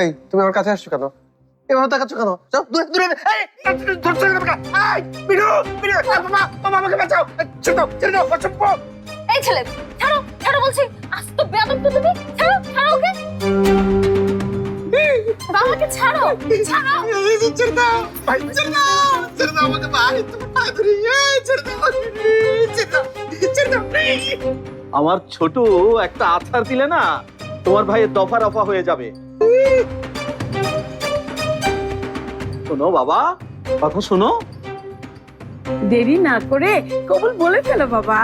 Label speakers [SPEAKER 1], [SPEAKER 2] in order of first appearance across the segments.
[SPEAKER 1] এই তুমি আমার কাছে আসছো কেন? এভাবে তাকাচ্ছ কেন? যাও দূরে দূরে। ধরছো না আমাকে। বিনু বিনু বাবা বাবা আমাকে বাঁচাও। ছেড়ে দাও অসভ্য।
[SPEAKER 2] এই ছেলে ছাড়ো ছাড়ো বলছি, আস্ত বেয়াদব তো তুমি। ছাড়ো ছাড়ো ওকে, বাবাকে ছাড়ো ছাড়ো।
[SPEAKER 1] ছেড়ে দাও ভাই, ছেড়ে দাও আমাকে ভাই, তুমি পা ধরি। ছেড়ে দাও ছেড়ে দাও।
[SPEAKER 3] আমার ছোট একটা আছাড় দিলে না তোমার ভাইয়ের দফা রফা হয়ে যাবে। শোনো বাবা, কথা শোনো।
[SPEAKER 4] দেরি না করে কবুল বলে ফেলো বাবা।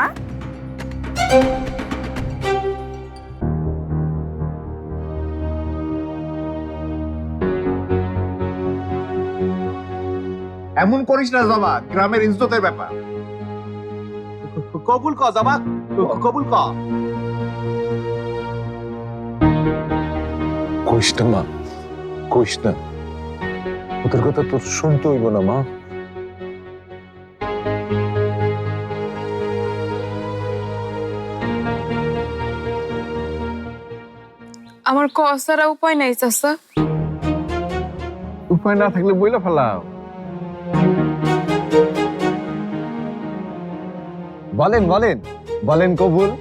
[SPEAKER 5] এমন করিস না বাবা, গ্রামের ইজ্জতের ব্যাপার।
[SPEAKER 3] কবুল ক বাবা, কবুল ক।
[SPEAKER 6] কইস না মা, কইস না। ওদের কথা তোর শুনতে হইব না মা।
[SPEAKER 7] আমার কসারা উপায় নাই চাচা।
[SPEAKER 5] উপায় না থাকলে বইলা ফেলাও। বলেন বলেন বলেন কবুল।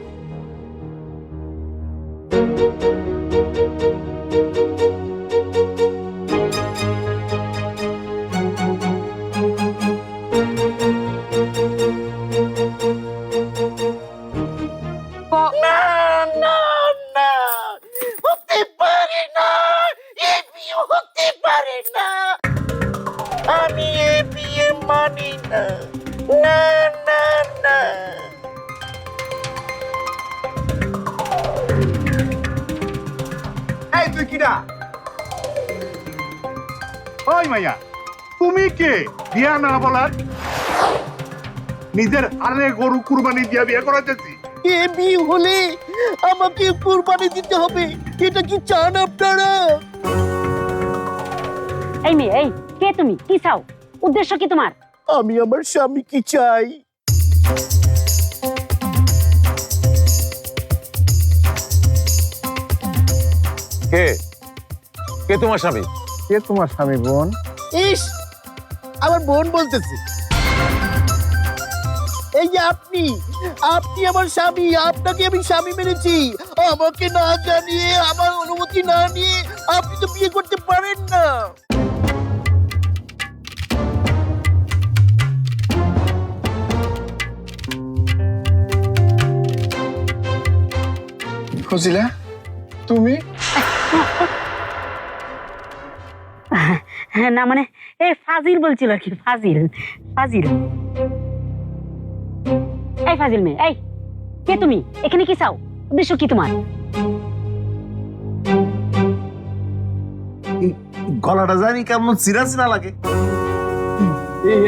[SPEAKER 1] না না না, হতে পারে না, এ বিয়ে হতে পারে না। আমি এ বিয়ে মানি না। না না না।
[SPEAKER 5] এই তুই কিডা? ওই মাইয়া, তুমি কে বিয়া না বলার? নিজের হারে গরু কুরবানি দিয়া বিয়ে করাতেছি।
[SPEAKER 1] এ বিয়ে হলে আমাকে কুরবানি দিতে হবে, এটা কি চান আপনারা?
[SPEAKER 8] এই মেয়ে, এই কে তুমি? কি চাও? উদ্দেশ্য কি তোমার?
[SPEAKER 1] আমি আমার স্বামী কি চাই।
[SPEAKER 6] কে কে তোমার স্বামী?
[SPEAKER 5] কে তোমার স্বামী বোন?
[SPEAKER 1] ইস, আমার বোন বলতেছি। এই যে আপনি আপনি আমার স্বামী, আপনাকে আমি স্বামী মেনেছি। আমাকে না জানিয়ে, আমার অনুমতি না নিয়ে আপনি তো বিয়ে করতে পারেন না।
[SPEAKER 5] ফজিলা, তুমি?
[SPEAKER 8] হ্যাঁ না মানে এই ফাজিল বলছিল আর কি। ফাজিল ফাজিল। এই ফাজিল মেয়ে, এই কে তুমি? এখানে কি চাও? উদ্দেশ্য কি তোমার?
[SPEAKER 5] গলাটা জানি কেমন চিরা চিরা লাগে।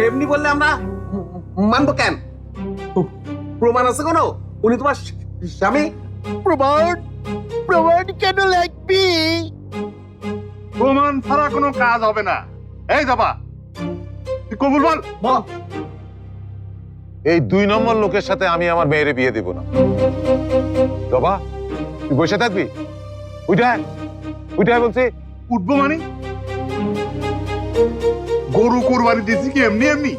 [SPEAKER 3] এমনি বললে আমরা মানবো কেন? প্রমাণ আছে কোনো? উনি তোমার স্বামী?
[SPEAKER 1] প্রমাণ প্রমাণ কেন লাগবে?
[SPEAKER 5] প্রমাণ ছাড়া কোনো কাজ হবে না। এই যাবা, তুই কবুল বল।
[SPEAKER 6] এই 2 নম্বর লোকের সাথে আমি আমার মেয়েরে বিয়ে দেব না। বাবা, তুই বসে থাকবি? উঠে বলছি।
[SPEAKER 5] উঠবো মানে? গরু কুরবানি দিছি কি এমনি এমনি?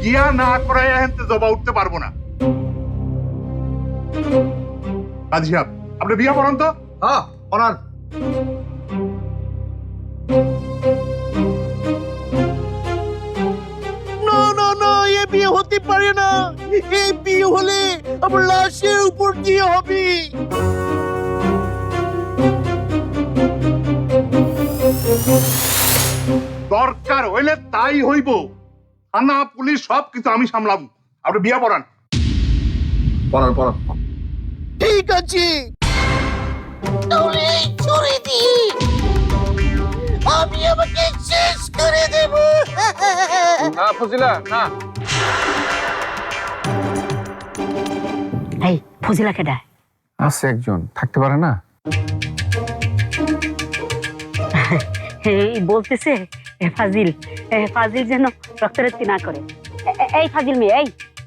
[SPEAKER 5] গিয়া না করাই হেনতে জবা উঠতে পারবো না। কাজী সাহেব, আপনি বিয়া করেন তো?
[SPEAKER 3] হ্যাঁ অনার।
[SPEAKER 1] না না না, এ বিয়ে হতে পারে না। এই বিয়ে হলে আমার লাশের উপর দিয়ে হবে।
[SPEAKER 5] দরকার হইলে তাই হইব। থানা পুলিশ সবকিছু আমি সামলাবো। আপনি বিয়া পড়ান।
[SPEAKER 3] পড়ান।
[SPEAKER 1] ঠিক আছে, তাহলে এই ছুরি দিয়ে আমি আমাকে শেষ করে দেব।
[SPEAKER 5] না ফজিলা, না।
[SPEAKER 8] এই ফজিলা কেডা?
[SPEAKER 5] আছে একজন, থাকতে পারে না।
[SPEAKER 8] এই বলতেছে ফাজিল, ফাজিল যেন রক্তারক্তি না করে। এই ফাজিল মেয়ে,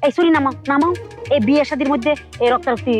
[SPEAKER 8] এই ছুরি নামাও নামাও। এই বিয়ে শাদীর মধ্যে এই রক্তারক্তি